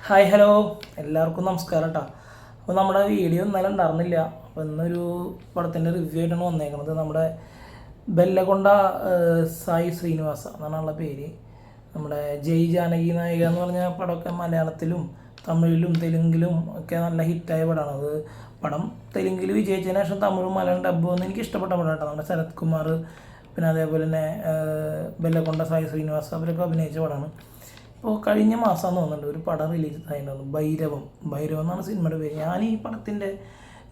Hi hello എല്ലാവർക്കും നമസ്കാരം കേട്ടോ. അപ്പോൾ നമ്മുടെ വീഡിയോ ഇന്നലെ ഉണ്ടായിരുന്നില്ല. അപ്പോൾ ഇന്നൊരു പടത്തിൻ്റെ റിവ്യൂ ആയിട്ടാണ് വന്നേക്കുന്നത്. നമ്മുടെ ബെല്ലകൊണ്ട സായി ശ്രീനിവാസ എന്നാണുള്ള പേര്. നമ്മുടെ ജയ് ജാനകി നായിക എന്ന് പറഞ്ഞ പടമൊക്കെ മലയാളത്തിലും തമിഴിലും തെലുങ്കിലും ഒക്കെ നല്ല ഹിറ്റായ പടമാണ്. അത് പടം തെലുങ്കിൽ വിജയിച്ചതിന് ശേഷം തമിഴും മലയാളം ഡബ്ബ് വന്ന് എനിക്ക് ഇഷ്ടപ്പെട്ട പടം കേട്ടോ. നമ്മുടെ ശരത് കുമാർ, പിന്നെ അതേപോലെ തന്നെ ബെല്ലകൊണ്ട സായി ശ്രീനിവാസ അവരൊക്കെ അഭിനയിച്ച പടമാണ്. ഇപ്പോൾ കഴിഞ്ഞ മാസം തോന്നുന്നുണ്ട് ഒരു പടം റിലീസ് ആയിട്ടുണ്ടായിരുന്നു, ഭൈരവം എന്നാണ് സിനിമയുടെ പേര്. ഞാൻ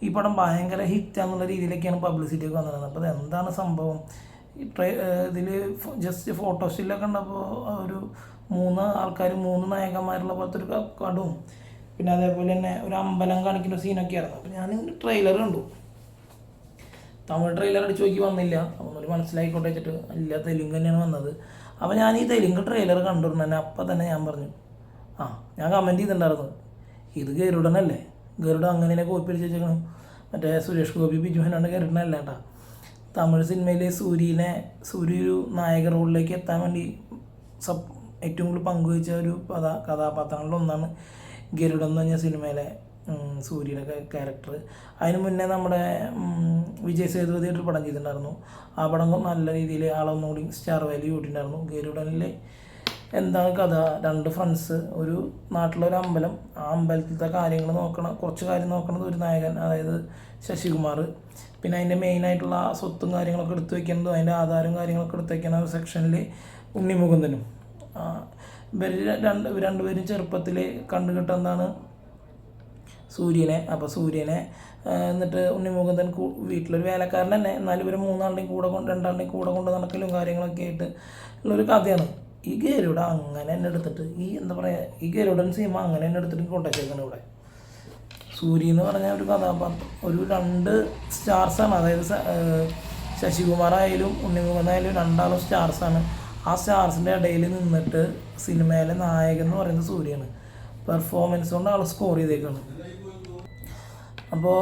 ഈ പടം ഭയങ്കര ഹിറ്റാന്നുള്ള രീതിയിലൊക്കെയാണ് പബ്ലിസിറ്റി ഒക്കെ വന്നിരുന്നത്. അപ്പോൾ അതെന്താണ് സംഭവം, ഇതിൽ ജസ്റ്റ് ഫോട്ടോസിലൊക്കെ കണ്ടപ്പോൾ ഒരു മൂന്ന് നായകന്മാരുള്ള പോലത്തെ ഒരു കടവും പിന്നെ അതേപോലെ തന്നെ ഒരു അമ്പലം കാണിക്കുന്ന സീനൊക്കെ ആയിരുന്നു. അപ്പോൾ ഞാൻ ട്രെയിലർ കണ്ടു. തമിഴ് ട്രെയിലർ അടിച്ച് നോക്കി വന്നില്ല, ഒന്നൊരു മനസ്സിലായിക്കോട്ടെ വെച്ചിട്ട് അല്ല തെലുങ്ക് തന്നെയാണ് വന്നത്. അപ്പോൾ ഞാൻ ഈ തെലുങ്ക് ട്രെയിലർ കണ്ടിരുന്നു തന്നെ. അപ്പം തന്നെ ഞാൻ പറഞ്ഞു, ഞാൻ കമൻറ്റ് ചെയ്തിട്ടുണ്ടായിരുന്നു, ഇത് ഗരുഡനല്ലേ, ഗരുഡൻ അങ്ങനെ കോപ്പി അടിച്ച് വെച്ചേക്കണം. മറ്റേ സുരേഷ് ഗോപി ബിജുവിനാണ് ഗരുഡനല്ല കേട്ടോ. തമിഴ് സിനിമയിൽ സൂര്യ ഒരു നായക റോളിലേക്ക് എത്താൻ വേണ്ടി ഏറ്റവും കൂടുതൽ പങ്കുവച്ച ഒരു കഥാപാത്രങ്ങളിലൊന്നാണ് ഗരുഡൻ എന്ന് പറഞ്ഞ സിനിമയിലെ സൂര്യയുടെ ക്യാരക്ടർ. അതിന് മുന്നേ നമ്മുടെ വിജയ് സേതുപതിയായിട്ട് പടം ചെയ്തിട്ടുണ്ടായിരുന്നു. ആ പടം നല്ല രീതിയിൽ ആളൊന്നുകൂടി സ്റ്റാർ വാല്യൂ കൂട്ടിയിട്ടുണ്ടായിരുന്നു. ഗരുഡനിൽ എന്താണ് കഥ, രണ്ട് ഫ്രണ്ട്സ്, ഒരു നാട്ടിലൊരു അമ്പലം, ആ അമ്പലത്തിലത്തെ കാര്യങ്ങൾ കുറച്ച് കാര്യം നോക്കണത് ഒരു നായകൻ, അതായത് ശശികുമാർ. പിന്നെ അതിൻ്റെ മെയിനായിട്ടുള്ള സ്വത്തും കാര്യങ്ങളൊക്കെ എടുത്തു വയ്ക്കുന്നതും അതിൻ്റെ ആധാരവും കാര്യങ്ങളൊക്കെ എടുത്തു വയ്ക്കുന്ന ഒരു സെക്ഷനിൽ ഉണ്ണിമുകുന്ദനും. ഇവർ രണ്ടുപേരും ചെറുപ്പത്തിൽ കണ്ടുകിട്ടുന്നതാണ് സൂര്യനെ. അപ്പോൾ സൂര്യനെ എന്നിട്ട് ഉണ്ണിമുകുന്ദൻ വീട്ടിലൊരു വേലക്കാരൻ തന്നെ, എന്നാലും ഇവർ രണ്ടാളുടെയും കൂടെ കൊണ്ട് നടക്കലും കാര്യങ്ങളൊക്കെ ആയിട്ട് ഉള്ളൊരു കഥയാണ്. ഈ ഗരുഡ അങ്ങനെ തന്നെ എടുത്തിട്ട് എന്താ പറയുക, ഈ ഗരുഡൻ സിനിമ അങ്ങനെ തന്നെ എടുത്തിട്ട് കൊണ്ടുവച്ചേക്കാണ് ഇവിടെ. സൂര്യ എന്ന് പറഞ്ഞ ഒരു കഥാപാത്രം ഒരു 2 സ്റ്റാർസാണ്, അതായത് ശശികുമാർ ആയാലും ഉണ്ണിമുകുന്ദനായാലും രണ്ടാളും സ്റ്റാർസാണ്. ആ സ്റ്റാർസിൻ്റെ ഇടയിൽ നിന്നിട്ട് സിനിമയിലെ നായകൻ എന്ന് പറയുന്നത് സൂര്യയാണ്. പെർഫോമൻസ് കൊണ്ട് ആൾ സ്കോർ ചെയ്തേക്കാണ്. അപ്പോൾ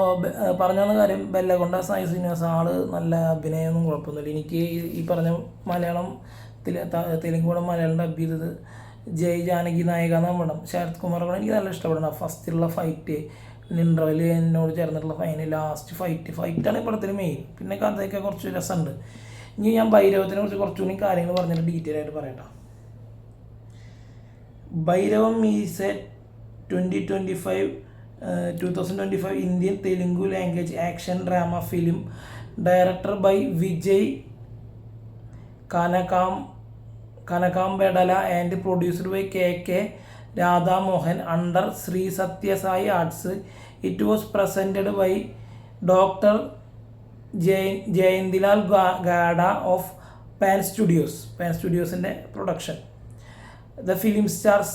പറഞ്ഞ കാര്യം, ബെല്ലകൊണ്ട സായി ശ്രീനിവാസ ആൾ നല്ല അഭിനയമൊന്നും കുഴപ്പമൊന്നുമില്ല. എനിക്ക് ഈ പറഞ്ഞ തെലുങ്ക് പടം മലയാളം ഡബ് ചെയ്തത് ജയ് ജാനകി നായിക എന്നാണ് പടം. ശരത് കുമാർ കൂടെ എനിക്ക് നല്ല ഇഷ്ടപ്പെടണം. ഫസ്റ്റിലുള്ള ഫൈറ്റ്, ഇൻ്റർവെൽ എന്നോട് ചേർന്നിട്ടുള്ള ലാസ്റ്റ് ഫൈറ്റാണ് ഈ പടത്തിൽ മെയിൻ. പിന്നെ കഥയൊക്കെ കുറച്ച് രസമുണ്ട്. ഇനി ഞാൻ ഭൈരവത്തിനെ കുറിച്ച് കുറച്ചുകൂടി കാര്യങ്ങൾ പറഞ്ഞിട്ട് ഡീറ്റെയിൽ ആയിട്ട് പറയട്ടോ. ഭൈരവം is A 2025 Indian Telugu language action drama film directed by Vijay Kanakambedala and produced by K.K. Radha Mohan under Sri Satya Sai Arts. It was presented by Dr. Jayendilal Gada of Pan Studios in the production. The film stars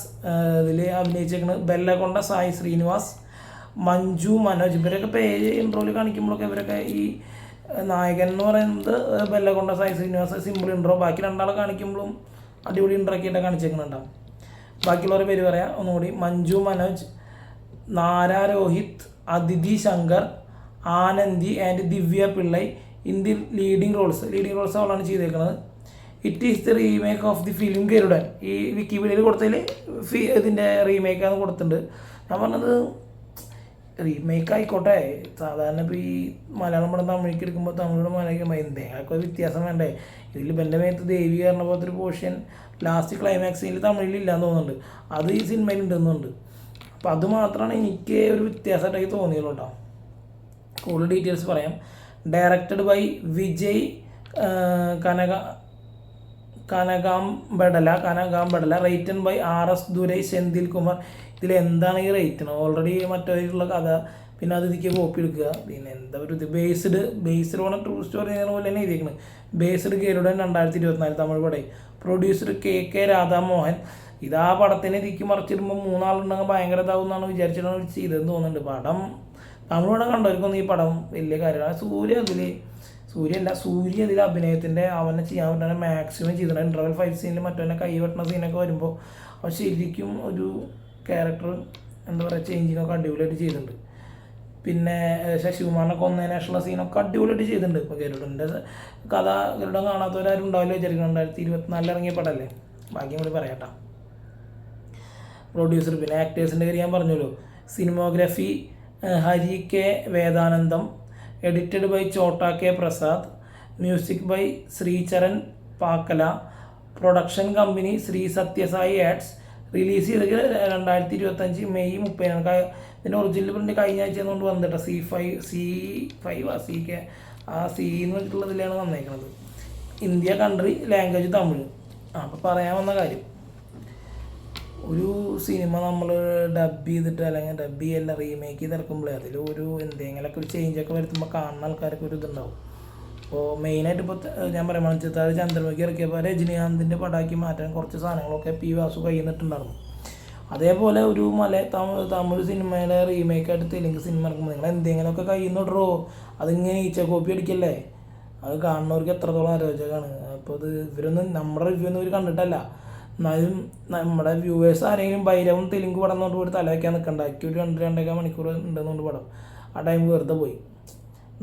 ഇതിൽ അഭിനയിച്ചേക്കുന്നത് ബെല്ലകൊണ്ട സായി ശ്രീനിവാസ്, മഞ്ജു മനോജ്. ഇവരൊക്കെ പേര് ഇൻട്രോയിൽ കാണിക്കുമ്പോഴൊക്കെ ഇവരൊക്കെ ഈ നായകൻ എന്ന് പറയുന്നത് ബെല്ലകൊണ്ട Sai Srinivas simple intro. ബാക്കി രണ്ടാളെ കാണിക്കുമ്പോഴും അടിപൊളി ഇൻട്രോ ഒക്കെ ആയിട്ട് കാണിച്ചേക്കുന്നുണ്ടാവും. ബാക്കിയുള്ളവരുടെ പേര് പറയാം ഒന്നുകൂടി: Manju Manoj, Nara Rohit, Aditi Shankar, Anandhi and Divya Pillai in the leading roles അവളാണ് ചെയ്തേക്കുന്നത്. It is the remake of the film Garudan. ഈ വിക്കിപീഡിയയിൽ കൊടുത്തതിൽ ഇതിൻ്റെ റീമേക്കാന്ന് കൊടുത്തിട്ടുണ്ട്. ഞാൻ പറഞ്ഞത് റീമേക്ക് ആയിക്കോട്ടെ, സാധാരണ ഇപ്പോൾ ഈ മലയാളം പടം തമിഴിലേക്ക് എടുക്കുമ്പോൾ തമിഴോട് മലയാളം എന്തെങ്കിലുമൊക്കെ ഒരു വ്യത്യാസം വേണ്ടേ. ഇതിൽ എൻ്റെ മേത്ത് ദേവി പറഞ്ഞ പോലത്തെ ഒരു പോർഷൻ ലാസ്റ്റ് ക്ലൈമാക്സിൽ തമിഴിലില്ലാന്ന് തോന്നുന്നുണ്ട്, അത് ഈ സിനിമയിൽ ഉണ്ടെന്നുണ്ട്. അപ്പോൾ അത് മാത്രമാണ് എനിക്ക് ഒരു വ്യത്യാസമായിട്ടൊക്കെ തോന്നിയുള്ളൂ കേട്ടോ. കൂടുതൽ ഡീറ്റെയിൽസ് പറയാം. Directed by Vijay Kanakamedala. Written by RS Durai, Senthil Kumar. ഇതിൽ എന്താണ് ഈ റേറ്റൻ? ഓൾറെഡി മറ്റൊരുള്ള കഥ, പിന്നെ അത് ഇതിക്ക് കോപ്പി എടുക്കുക, പിന്നെ എന്താ ഒരു ഇത് ബേസ്ഡ് ഓൺ ട്രൂ സ്റ്റോറി പോലെ തന്നെ എഴുതിയിരിക്കുന്നത്. ബേസ്ഡ് ഗരുഡൻ 2024 തമിഴ് പടം. Producer K.K. രാധാമോഹൻ. ഇതാ പടത്തിനെ ഇതിക്ക് മറിച്ചിടുമ്പോൾ 3 ആളുണ്ടെങ്കിൽ ഭയങ്കര ഇതാവും എന്നാണ് വിചാരിച്ചിട്ടാണ് ചെയ്തതെന്ന് തോന്നുന്നുണ്ട്. പടം തമിഴ് പടം കണ്ടവർക്കൊന്നും ഈ പടം വലിയ കാര്യമാണ്. സൂര്യ ഇതിൽ അഭിനയത്തിൻ്റെ അവനെ ചെയ്യാൻ പറ്റുന്ന മാക്സിമം ചെയ്തിട്ടുണ്ട്. ഇൻ്റർവെൽ ഫൈറ്റ് സീനിൽ മറ്റവനെ കൈ വെട്ടുന്ന സീനൊക്കെ വരുമ്പോൾ അവൻ ശരിക്കും ഒരു ക്യാരക്ടർ എന്താ പറയുക ചേഞ്ചിങ്ങൊക്കെ അടിപൊളിയായിട്ട് ചെയ്തിട്ടുണ്ട്. പിന്നെ ശശികുമാറിനെ കൊന്നതിന് ശേഷമുള്ള സീനൊക്കെ അടിപൊളിയായിട്ട് ചെയ്തിട്ടുണ്ട്. ഇപ്പോൾ ഗരുഡൻ്റെ ഗരുഡൻ കാണാത്തവരാരും ഉണ്ടാവില്ല വിചാരിക്കണം. 2024 ഇറങ്ങിയ പടമല്ലേ, ബാക്കിയും കൂടി പറയാട്ടോ. പ്രൊഡ്യൂസർ. പിന്നെ ആക്ടേഴ്സിൻ്റെ കാര്യം ഞാൻ പറഞ്ഞല്ലോ. Cinematography Hari K Vedanandam, edited by Chota K Prasad, music by Sricharan Pakala, production company Sri Sathyasai Arts. Release ചെയ്തത് 2025 മെയ് 30. ഇതിൻ്റെ ഒറിജിനൽ പ്രിൻ്റ് കഴിഞ്ഞ ആഴ്ച കൊണ്ട് വന്നിട്ട് C5 ആ സി എന്ന് വെച്ചിട്ടുള്ളതിലാണ് വന്നേക്കുന്നത്. India country language Tamil. അപ്പോൾ പറയാൻ വന്ന കാര്യം, ഒരു സിനിമ നമ്മൾ ഡബ് ചെയ്തിട്ട് അല്ലെങ്കിൽ ഡബ് ചെയ്യല്ല റീമേക്ക് ചെയ്തിറക്കുമ്പോഴേ അതിൽ ഒരു എന്തെങ്കിലുമൊക്കെ ഒരു ചേഞ്ചൊക്കെ വരുത്തുമ്പോൾ കാണുന്ന ആൾക്കാർക്ക് ഒരു ഇതുണ്ടാവും. അപ്പോൾ മെയിനായിട്ട് ഇപ്പോൾ ഞാൻ പറയാം, മണിച്ചിത്താറ് ചന്ദ്രമുഖി ഇറക്കിയപ്പോൾ രജനീകാന്തിൻ്റെ പടാക്കി മാറ്റാൻ കുറച്ച് സാധനങ്ങളൊക്കെ പി വാസു കയ്യിൽ നിന്നിട്ടുണ്ടായിരുന്നു. അതേപോലെ ഒരു തമിഴ് സിനിമയുടെ റീമേക്കായിട്ട് തെലുങ്ക് സിനിമ ഇറക്കുമ്പോൾ നിങ്ങൾ എന്തെങ്കിലുമൊക്കെ കയ്യിൽ നിന്ന് ഇടറോ, അതിങ്ങനെ ഈച്ച കോപ്പി അടിക്കല്ലേ. അത് കാണുന്നവർക്ക് എത്രത്തോളം അരോചകമാണ്. അപ്പോൾ അത് ഇവരൊന്നും നമ്മുടെ റിവ്യൂ ഒന്നും ഇവർ കണ്ടിട്ടല്ല. എന്നാലും നമ്മുടെ വ്യൂവേഴ്സ് ആരെങ്കിലും ഭൈരവും തെലുങ്ക് പടം കൊണ്ട് പോയിട്ട് തല വയ്ക്കാൻ നിൽക്കണ്ട. ഒരു 2-2.5 മണിക്കൂർ ഉണ്ടെന്നുകൊണ്ട് പടം ആ ടൈം വെറുതെ പോയി.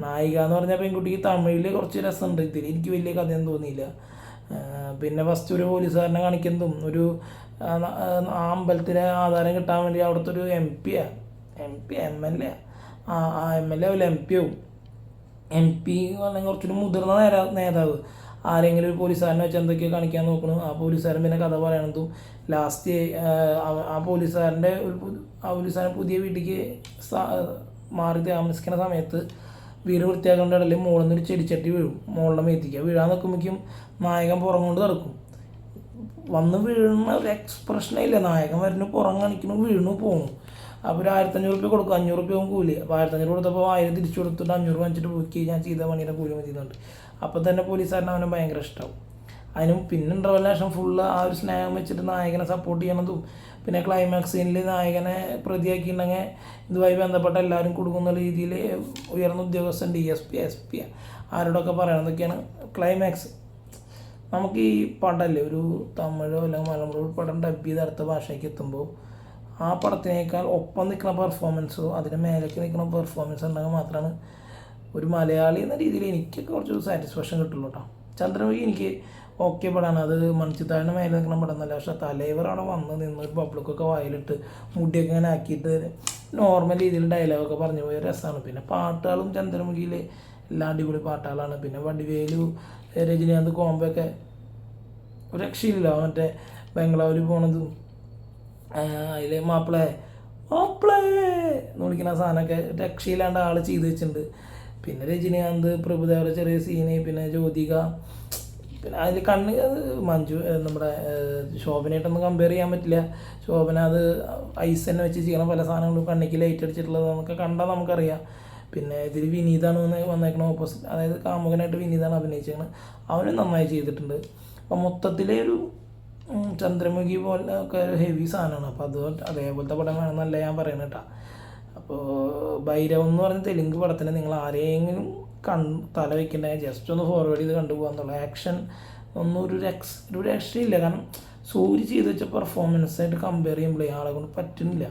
നായിക എന്ന് പറഞ്ഞാൽ പെൺകുട്ടിക്ക് തമിഴിൽ കുറച്ച് രസമുണ്ട്. ഇതിൽ എനിക്ക് വലിയ കഥയൊന്നും തോന്നിയില്ല. പിന്നെ ഫസ്റ്റ് ഒരു പോലീസുകാരനെ കാണിക്കുന്നതും ഒരു അമ്പലത്തിലെ ആധാരം കിട്ടാൻ വേണ്ടി അവിടുത്തെ ഒരു MLA ആവും. MP അല്ലെങ്കിൽ കുറച്ചൊരു മുതിർന്ന നേതാവ് ആരെങ്കിലും ഒരു പോലീസുകാരനെ വെച്ച് എന്തൊക്കെയോ കാണിക്കാൻ നോക്കണം. ആ പോലീസുകാരൻ പിന്നെ കഥ പറയണതും ലാസ്റ്റ് ആ പോലീസുകാരൻ പുതിയ വീട്ടിലേക്ക് മാറി താമസിക്കുന്ന സമയത്ത് വീട് വൃത്തിയാക്കേണ്ട ഇടയിൽ മുകളിൽ നിന്നൊരു ചെടിച്ചട്ടി വീഴും. മുകളിലെ മേത്തിക്കുക വീഴാൻ നോക്കുമ്പോഴേക്കും നായകൻ പുറം കൊണ്ട് നടക്കും. വന്ന് വീഴുന്ന ഒരു എക്സ്പ്രഷനേ ഇല്ല. നായകൻ വരുന്നു, പുറം കാണിക്കുന്നു, വീണു പോകണു. അപ്പോൾ ഒരു 1500 രൂപ കൊടുക്കും. 500 രൂപ കൂലി. അപ്പോൾ 1500 കൊടുത്തപ്പോൾ 1000 തിരിച്ചു കൊടുത്തിട്ട് 500 വാങ്ങിച്ചിട്ട് ബുക്ക് ഞാൻ ചെയ്ത പണിയുടെ കൂലി മതിയുന്നുണ്ട്. അപ്പോൾ തന്നെ പോലീസുകാരനെ അവനെ ഭയങ്കര ഇഷ്ടമാവും. അതിനും പിന്നെ ഇൻ്റർവെല്ലേഷൻ ഫുള്ള് ആ ഒരു സ്നേഹം വെച്ചിട്ട് നായകനെ സപ്പോർട്ട് ചെയ്യണതും പിന്നെ ക്ലൈമാക്സ് സീനിൽ നായകനെ പ്രതിയാക്കിയിട്ടുണ്ടെങ്കിൽ ഇതുമായി ബന്ധപ്പെട്ട എല്ലാവരും കൊടുക്കുന്ന രീതിയിൽ ഉയർന്ന ഉദ്യോഗസ്ഥൻ DSP SP ആരോടൊക്കെ പറയണതൊക്കെയാണ് ക്ലൈമാക്സ്. നമുക്ക് ഈ പടമല്ലേ ഒരു തമിഴോ അല്ലെങ്കിൽ മലയാളമോ പടം ഡബ് ചെയ്ത് അടുത്ത ഭാഷയ്ക്ക് എത്തുമ്പോൾ ആ പടത്തിനേക്കാൾ ഒപ്പം നിൽക്കുന്ന പെർഫോമൻസോ അതിന് മേലേക്ക് നിൽക്കുന്ന പെർഫോമൻസ് ഉണ്ടെങ്കിൽ മാത്രമാണ് ഒരു മലയാളി എന്ന രീതിയിൽ എനിക്കൊക്കെ കുറച്ച് സാറ്റിസ്ഫാക്ഷൻ കിട്ടുള്ളൂ കേട്ടോ. ചന്ദ്രമുഖി എനിക്ക് ഓക്കെ പടമാണ്. അത് മണിച്ചിത്താഴിൻ്റെ മേലെ നിൽക്കുന്ന പടം എന്നല്ല. പക്ഷേ തലൈവറാണ് വന്ന് നിന്ന് ഒരു പബ്ലിക്കൊക്കെ വായിലിട്ട് മുടിയൊക്കെ ഇങ്ങനെ ആക്കിയിട്ട് നോർമൽ രീതിയിൽ ഡയലോഗൊക്കെ പറഞ്ഞു പോയ രസമാണ്. പിന്നെ പാട്ടുകളും ചന്ദ്രമുഖിയിൽ എല്ലാ അടിപൊളി പാട്ടുകളാണ്. പിന്നെ വടിവേലു രജനീകാന്ത് കോമ്പൊക്കെ ഒരു രക്ഷയില്ല. മറ്റേ ബംഗ്ലാവിൽ പോണതും അതിൽ മാപ്പിളെ എന്ന് വിളിക്കുന്ന സാധനമൊക്കെ രക്ഷയില്ലാണ്ട് ആൾ ചെയ്ത് വെച്ചിട്ടുണ്ട്. പിന്നെ രജനീകാന്ത് പ്രഭുദേവയുടെ ചെറിയ സീന്, പിന്നെ ജ്യോതിക, പിന്നെ അതിൽ മഞ്ജു നമ്മുടെ ശോഭനയായിട്ടൊന്നും കമ്പയർ ചെയ്യാൻ പറ്റില്ല. ശോഭന അത് ഐസ് തന്നെ വെച്ച് ചെയ്യണം പല സാധനങ്ങളും കണ്ണിക്ക് ലൈറ്റ് അടിച്ചിട്ടുള്ളത് നമുക്ക് കണ്ടാൽ നമുക്കറിയാം. പിന്നെ ഇതിൽ വിനീതാണ് വന്നേക്കണ ഓപ്പോസിറ്റ്, അതായത് കാമുകനായിട്ട് വിനീതാണ് അഭിനയിച്ചേക്കണത്. അവനും നന്നായി ചെയ്തിട്ടുണ്ട്. അപ്പോൾ മൊത്തത്തിലെ ഒരു ചന്ദ്രമുഖി പോലെ ഒക്കെ ഒരു ഹെവി സാധനമാണ്. അപ്പോൾ അതേപോലത്തെ പടം വേണമെന്നല്ല ഞാൻ പറയുന്നത് കേട്ടോ. അപ്പോൾ ഭൈരവം എന്ന് പറഞ്ഞ തെലുങ്ക് പടത്തിന് നിങ്ങൾ ആരെങ്കിലും തല വയ്ക്കണ്ടെങ്കിൽ ജസ്റ്റ് ഒന്ന് ഫോർവേഡ് ചെയ്ത് കണ്ടുപോകാന്നുള്ള ആക്ഷൻ ഒന്നും ഒരു രക്ഷയില്ല. കാരണം സൂര്യ ചെയ്ത് വെച്ച പെർഫോമൻസായിട്ട് കമ്പയർ ചെയ്യുമ്പോഴേ ആളെ കൊണ്ട് പറ്റുന്നില്ല.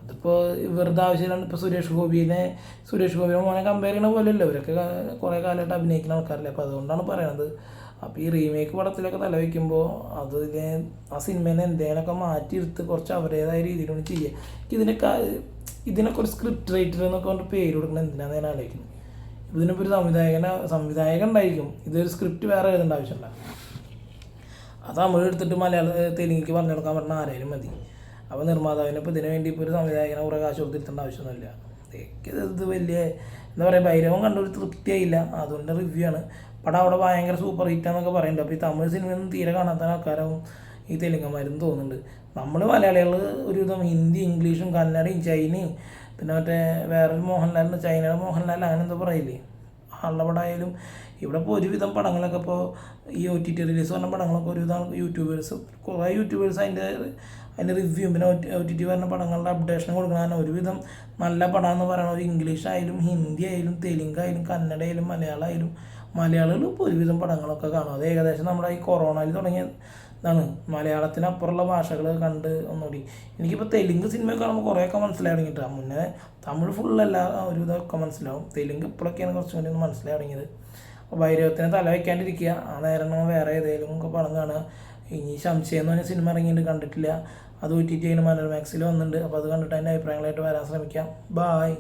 അതിപ്പോൾ വെറുതെ ആവശ്യമില്ലാണ്ട് ഇപ്പോൾ സുരേഷ് ഗോപിയെ മോനെ കമ്പയർ ചെയ്യണ പോലെയല്ല. ഇവരൊക്കെ കുറേ കാലമായിട്ട് അഭിനയിക്കുന്ന ആൾക്കാരല്ലേ. അപ്പോൾ അതുകൊണ്ടാണ് പറയണത്. അപ്പോൾ ഈ റീമേക്ക് പടത്തിലൊക്കെ തല വയ്ക്കുമ്പോൾ ആ സിനിമേനെ എന്തെങ്കിലുമൊക്കെ മാറ്റിയെടുത്ത് കുറച്ച് അവരുടേതായ രീതിയിലൊന്ന് ചെയ്യുക. ഇതിനൊക്കെ ഒരു സ്ക്രിപ്റ്റ് റൈറ്റർ എന്നൊക്കെ കൊണ്ട് പേര് കൊടുക്കണം എന്തിനാണെന്ന് ഞാൻ ആലോചിക്കുന്നത്. ഇതിനിപ്പോൾ ഒരു സംവിധായകൻ ഉണ്ടായിരിക്കും. ഇതൊരു സ്ക്രിപ്റ്റ് വേറെ എഴുതേണ്ട ആവശ്യമില്ല. അത് തമിഴ് എടുത്തിട്ട് തെലുങ്കിക്ക് പറഞ്ഞു കൊടുക്കാൻ പറഞ്ഞാൽ ആരെങ്കിലും മതി. അപ്പോൾ നിർമ്മാതാവിനെ ഇപ്പോൾ ഇതിനു വേണ്ടി ഇപ്പോൾ ഒരു സംവിധായകനെ കുറേ കാശ് കൊടുത്തിരുത്തേണ്ട ആവശ്യമൊന്നുമില്ല. ഇത് വലിയ എന്താ പറയുക, ഭൈരവം കണ്ടൊരു തൃപ്തിയായില്ല. അതുകൊണ്ട് റിവ്യൂ ആണ്. പടം അവിടെ ഭയങ്കര സൂപ്പർ ഹിറ്റാന്നൊക്കെ പറയുന്നുണ്ട്. അപ്പോൾ ഈ തമിഴ് സിനിമയൊന്നും തീരെ കാണാത്ത ആൾക്കാരാവും ഈ തെലുങ്കന്മാരും തോന്നുന്നുണ്ട്. നമ്മൾ മലയാളികൾ ഒരുവിധം ഹിന്ദി, ഇംഗ്ലീഷും കന്നഡയും ചൈനയും പിന്നെ മറ്റേ വേറൊരു മോഹൻലാലിന് ചൈനയുടെ മോഹൻലാൽ അങ്ങനെ എന്താ പറയില്ലേ, ആളുടെ പടമായാലും ഇവിടെ ഇപ്പോൾ ഒരുവിധം പടങ്ങളൊക്കെ ഇപ്പോൾ ഈ OTT റിലീസ് പറഞ്ഞ പടങ്ങളൊക്കെ ഒരുവിധം കുറേ യൂട്യൂബേഴ്സ് അതിൻ്റെ റിവ്യൂ പിന്നെ OTT പറഞ്ഞ പടങ്ങളുടെ അപ്ഡേഷൻ കൊടുക്കണം. ഒരുവിധം നല്ല പടമെന്ന് പറയുന്നത് ഇംഗ്ലീഷ് ആയാലും ഹിന്ദി ആയാലും തെലുങ്ക് ആയാലും കന്നഡ ആയാലും മലയാളം മലയാളികൾ ഇപ്പോൾ ഒരുവിധം പടങ്ങളൊക്കെ കാണും. അത് ഏകദേശം നമ്മുടെ ഈ കൊറോണയിൽ തുടങ്ങിയ ഇതാണ്. മലയാളത്തിനപ്പുറമുള്ള ഭാഷകൾ കണ്ട് ഒന്നുകൂടി എനിക്കിപ്പോൾ തെലുങ്ക് സിനിമയൊക്കെ കാണുമ്പോൾ കുറേയൊക്കെ മനസ്സിലായി തുടങ്ങിയിട്ടാണ്. മുന്നേ തമിഴ് ഫുള്ളല്ല ഒരു ഇതൊക്കെ മനസ്സിലാവും. തെലുങ്ക് ഇപ്പോഴൊക്കെയാണ് കുറച്ചും കൂടി ഒന്ന് മനസ്സിലായി തുടങ്ങിയത്. അപ്പോൾ ഭൈരവത്തിനെ തല വയ്ക്കാണ്ടിരിക്കുക. ആ നേരം വേറെ ഏതെങ്കിലും ഒക്കെ പടം കാണുക. ഇനി സംശയം എന്ന് പറഞ്ഞ സിനിമ ഇറങ്ങിയിട്ട് കണ്ടിട്ടില്ല, അത് OTT മനോരമാക്സിൽ വന്നിട്ടുണ്ട്. അപ്പോൾ അത് കണ്ടിട്ട് അതിൻ്റെ അഭിപ്രായങ്ങളായിട്ട് വരാൻ ശ്രമിക്കാം. ബായ്.